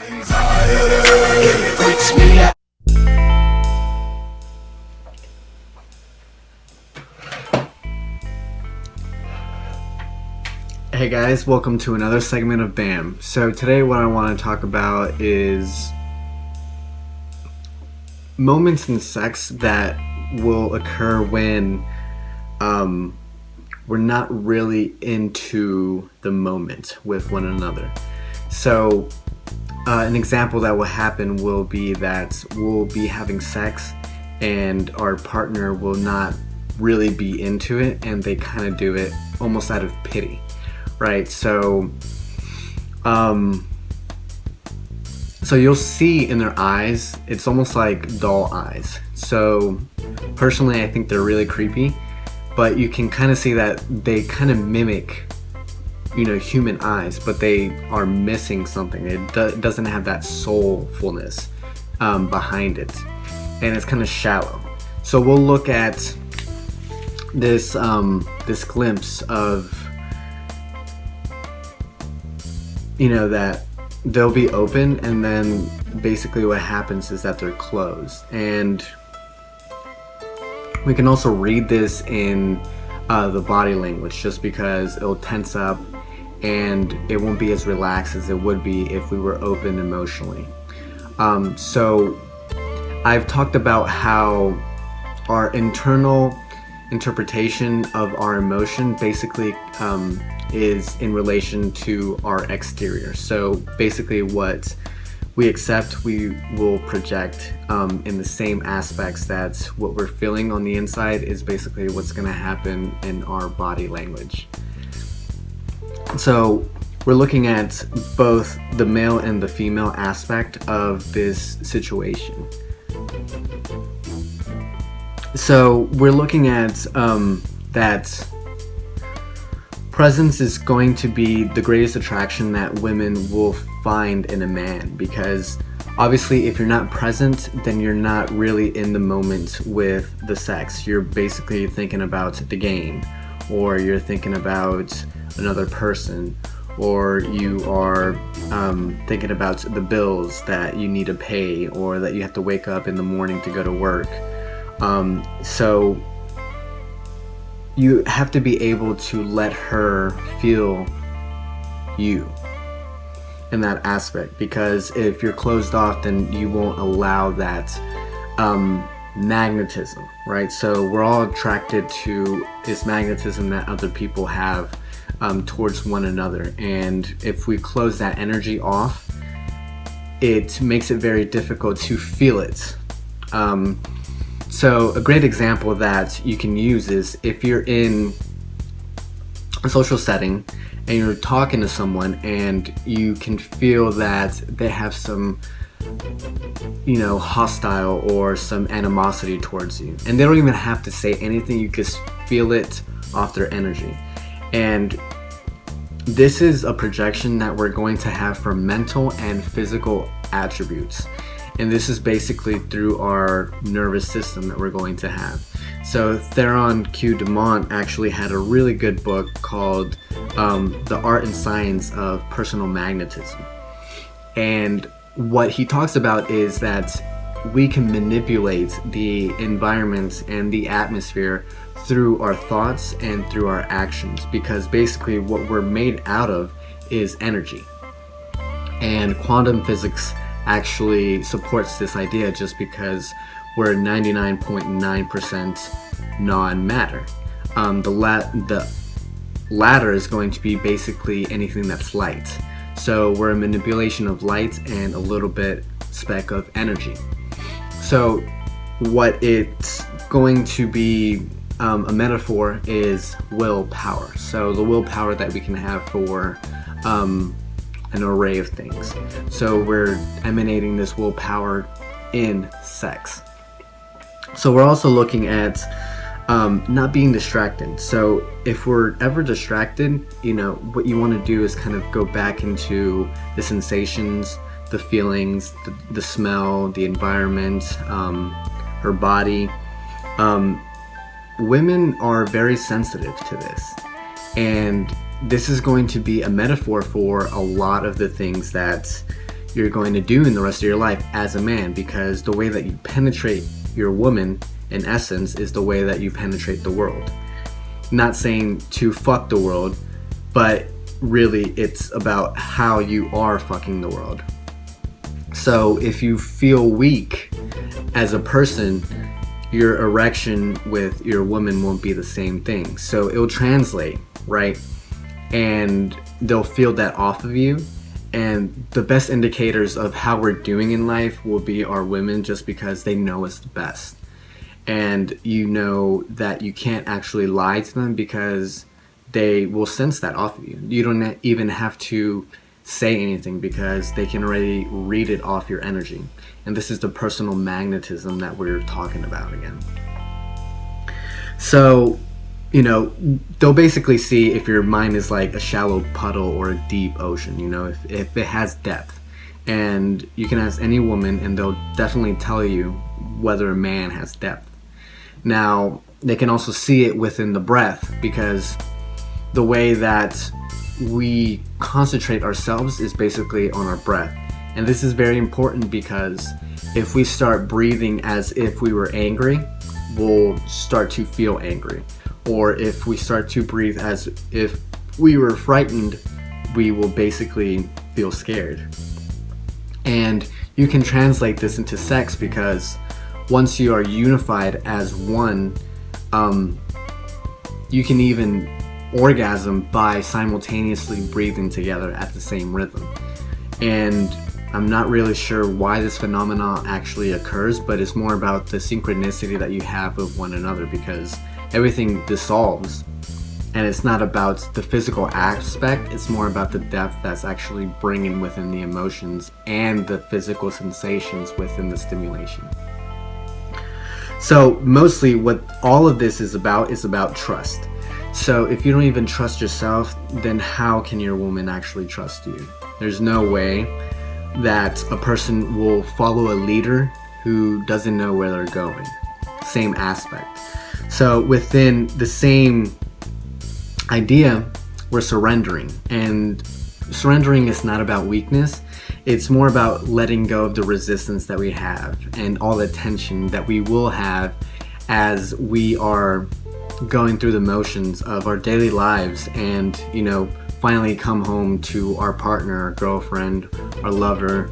It freaks me out. Hey guys, welcome to another segment of BAM. So today what I want to talk about is moments in sex that will occur when we're not really into the moment with one another. So an example that will happen will be that we'll be having sex and our partner will not really be into it, and they kind of do it almost out of pity, right? So you'll see in their eyes, it's almost like doll eyes. So personally, I think they're really creepy, but you can kind of see that they kind of mimic, human eyes, but they are missing something. It doesn't have that soulfulness behind it, and it's kind of shallow. So we'll look at this glimpse of, that they'll be open, and then basically what happens is that they're closed. And we can also read this in the body language, just because it'll tense up and it won't be as relaxed as it would be if we were open emotionally. So I've talked about how our internal interpretation of our emotion basically is in relation to our exterior. So basically what we accept, we will project in the same aspects that what we're feeling on the inside is basically what's going to happen in our body language. So we're looking at both the male and the female aspect of this situation. So we're looking at that presence is going to be the greatest attraction that women will find in a man, because obviously if you're not present, then you're not really in the moment with the sex. You're basically thinking about the game, or you're thinking about another person, or you are thinking about the bills that you need to pay, or that you have to wake up in the morning to go to work. So you have to be able to let her feel you in that aspect, because if you're closed off, then you won't allow that magnetism, right? So we're all attracted to this magnetism that other people have towards one another, and if we close that energy off, it makes it very difficult to feel it. So a great example that you can use is if you're in a social setting and you're talking to someone and you can feel that they have some hostile or some animosity towards you, and they don't even have to say anything, you just feel it off their energy. And this is a projection that we're going to have for mental and physical attributes. And this is basically through our nervous system that we're going to have. So Theron Q. Dumont actually had a really good book called The Art and Science of Personal Magnetism. And what he talks about is that we can manipulate the environment and the atmosphere through our thoughts and through our actions, because basically what we're made out of is energy. And quantum physics actually supports this idea, just because we're 99.9% non-matter. The latter is going to be basically anything that's light. So we're a manipulation of light and a little bit speck of energy. So what it's going to be a metaphor is willpower. So the willpower that we can have for an array of things. So we're emanating this willpower in sex. So we're also looking at not being distracted. So if we're ever distracted, what you want to do is kind of go back into the sensations, the feelings, the smell, the environment, her body. Women are very sensitive to this, and this is going to be a metaphor for a lot of the things that you're going to do in the rest of your life as a man, because the way that you penetrate your woman, in essence, is the way that you penetrate the world. Not saying to fuck the world, but really it's about how you are fucking the world. So if you feel weak as a person, your erection with your woman won't be the same thing. So it'll translate, right? And they'll feel that off of you. And the best indicators of how we're doing in life will be our women, just because they know us the best. And you know that you can't actually lie to them, because they will sense that off of you. You don't even have to say anything, because they can already read it off your energy. And this is the personal magnetism that we're talking about again. So, you know, they'll basically see if your mind is like a shallow puddle or a deep ocean, you know, if it has depth. And you can ask any woman and they'll definitely tell you whether a man has depth. Now, they can also see it within the breath, because the way that we concentrate ourselves is basically on our breath. And this is very important, because if we start breathing as if we were angry, we'll start to feel angry. Or if we start to breathe as if we were frightened, we will basically feel scared. And you can translate this into sex, because once you are unified as one, you can even orgasm by simultaneously breathing together at the same rhythm. And I'm not really sure why this phenomenon actually occurs, but it's more about the synchronicity that you have with one another, because everything dissolves. And it's not about the physical aspect, it's more about the depth that's actually bringing within the emotions and the physical sensations within the stimulation. So mostly what all of this is about trust. So if you don't even trust yourself, then how can your woman actually trust you? There's no way that a person will follow a leader who doesn't know where they're going. Same aspect. So within the same idea, we're surrendering. And surrendering is not about weakness. It's more about letting go of the resistance that we have and all the tension that we will have as we are going through the motions of our daily lives, and, you know, finally come home to our partner, our girlfriend, our lover,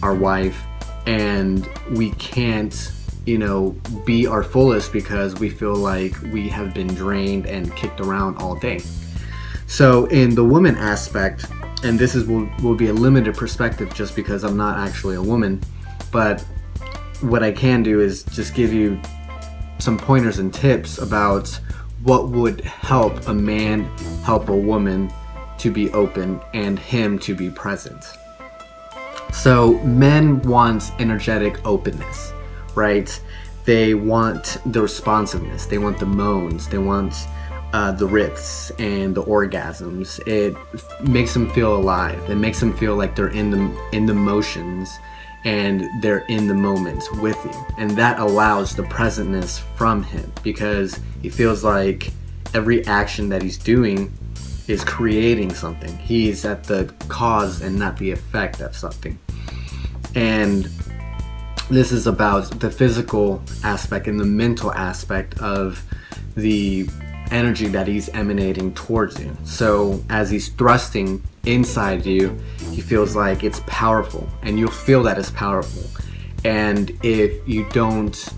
our wife, and we can't, you know, be our fullest because we feel like we have been drained and kicked around all day. So in the woman aspect, and this will be a limited perspective just because I'm not actually a woman, but what I can do is just give you some pointers and tips about what would help a man help a woman to be open and him to be present. So men want energetic openness, right? They want the responsiveness, they want the moans, they want the riffs and the orgasms. It makes them feel alive. It makes them feel like they're in the motions and they're in the moment with you. And that allows the presentness from him, because he feels like every action that he's doing is creating something. He's at the cause and not the effect of something. And this is about the physical aspect and the mental aspect of the energy that he's emanating towards you. So as he's thrusting inside you, he feels like it's powerful, and you'll feel that it's powerful. And if you don't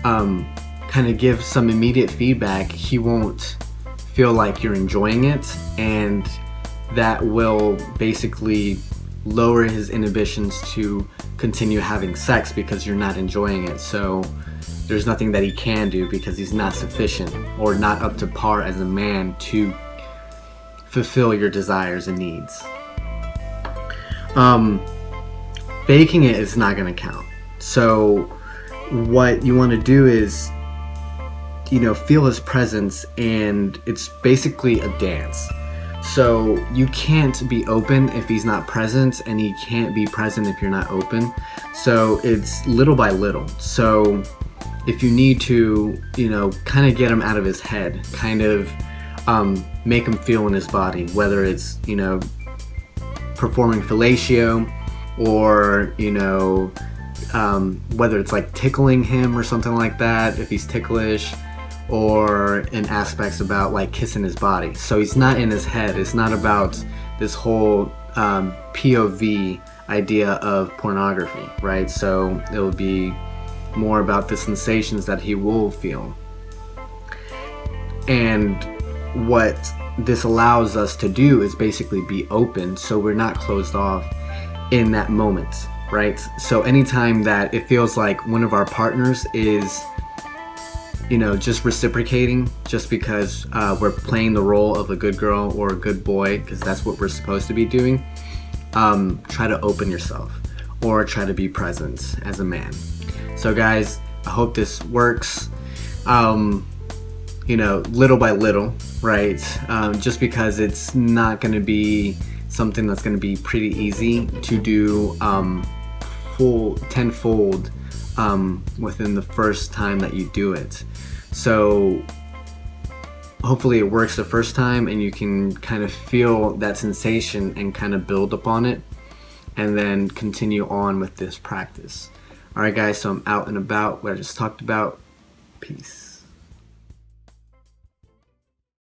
kind of give some immediate feedback, he won't feel like you're enjoying it, and that will basically lower his inhibitions to continue having sex because you're not enjoying it. So there's nothing that he can do because he's not sufficient or not up to par as a man to fulfill your desires and needs. Faking it is not going to count. So what you want to do is, you know, feel his presence, and it's basically a dance. So you can't be open if he's not present, and he can't be present if you're not open. So it's little by little. So if you need to, you know, kind of get him out of his head, kind of make him feel in his body, whether it's, you know, performing fellatio, or whether it's like tickling him or something like that, if he's ticklish, or in aspects about like kissing his body. So he's not in his head. It's not about this whole POV idea of pornography, right? So it will be more about the sensations that he will feel. And what this allows us to do is basically be open, so we're not closed off in that moment, right? So anytime that it feels like one of our partners is just reciprocating just because we're playing the role of a good girl or a good boy, because that's what we're supposed to be doing, try to open yourself or try to be present as a man. So guys, I hope this works, little by little, right? Just because it's not going to be something that's going to be pretty easy to do full tenfold within the first time that you do it. So hopefully it works the first time and you can kind of feel that sensation and kind of build upon it and then continue on with this practice. Alright guys, so I'm out and about what I just talked about. Peace.